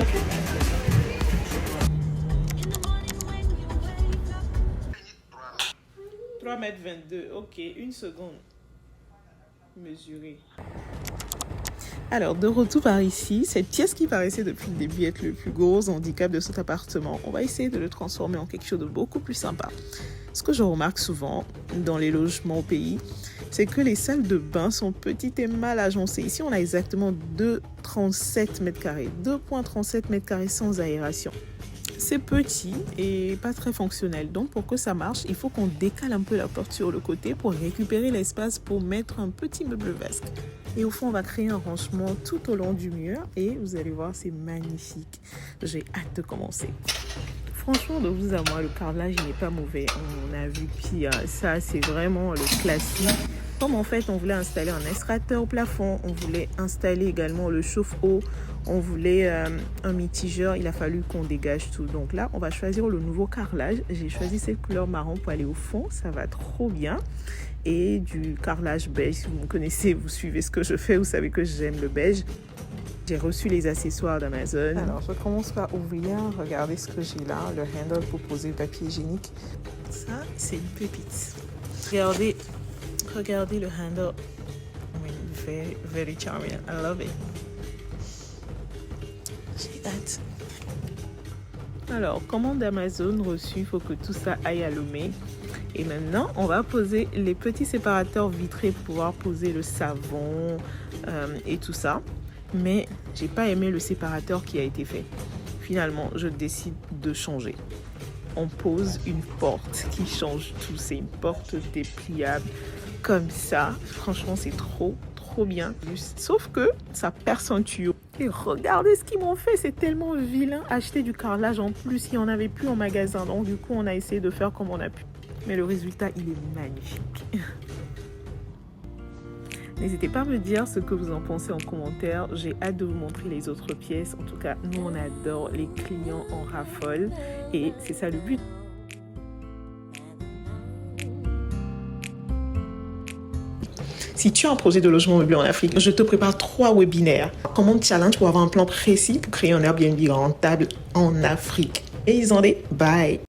$3,22 m. Ok, une seconde. Mesurer. Alors, de retour par ici, cette pièce qui paraissait depuis le début être le plus gros handicap de cet appartement, on va essayer de le transformer en quelque chose de beaucoup plus sympa. Ce que je remarque souvent dans les logements au pays, c'est que les salles de bain sont petites et mal agencées. Ici, on a exactement 2,37 m², 2,37 m² sans aération. C'est petit et pas très fonctionnel. Donc, pour que ça marche, il faut qu'on décale un peu la porte sur le côté pour récupérer l'espace pour mettre un petit meuble vasque. Et au fond, on va créer un rangement tout au long du mur et vous allez voir, c'est magnifique. J'ai hâte de commencer. Franchement, de vous à moi, le carrelage n'est pas mauvais. On a vu pire. Ça, c'est vraiment le classique. Comme en fait, on voulait installer un aspirateur au plafond, on voulait installer également le chauffe-eau, on voulait un mitigeur, il a fallu qu'on dégage tout. Donc là, on va choisir le nouveau carrelage. J'ai choisi cette couleur marron pour aller au fond, ça va trop bien. Et du carrelage beige, si vous me connaissez, vous suivez ce que je fais, vous savez que j'aime le beige. J'ai reçu les accessoires d'Amazon. Alors, je commence par ouvrir. Regardez ce que j'ai là, le handle pour poser le papier hygiénique. Ça, c'est une pépite. Regardez le handle. I mean, very, very charming. I love it. J'ai hâte. Alors, commande Amazon reçue. Il faut que tout ça aille à Lomé. Et maintenant, on va poser les petits séparateurs vitrés pour pouvoir poser le savon et tout ça. Mais j'ai pas aimé le séparateur qui a été fait. Finalement, je décide de changer. On pose une porte qui change tout. C'est une porte dépliable comme ça. Franchement, c'est trop bien. Sauf que ça perce un tuyau. Et regardez ce qu'ils m'ont fait. C'est tellement vilain. Acheter du carrelage en plus, il n'y en avait plus en magasin. Donc du coup, on a essayé de faire comme on a pu. Mais le résultat, il est magnifique. N'hésitez pas à me dire ce que vous en pensez en commentaire. J'ai hâte de vous montrer les autres pièces. En tout cas, nous, on adore. Les clients en raffolent. Et c'est ça le but. Si tu as un projet de logement meublé en Afrique, je te prépare 3 webinaires. Comment challenge pour avoir un plan précis pour créer un Airbnb rentable en Afrique. Et ils ont des bye.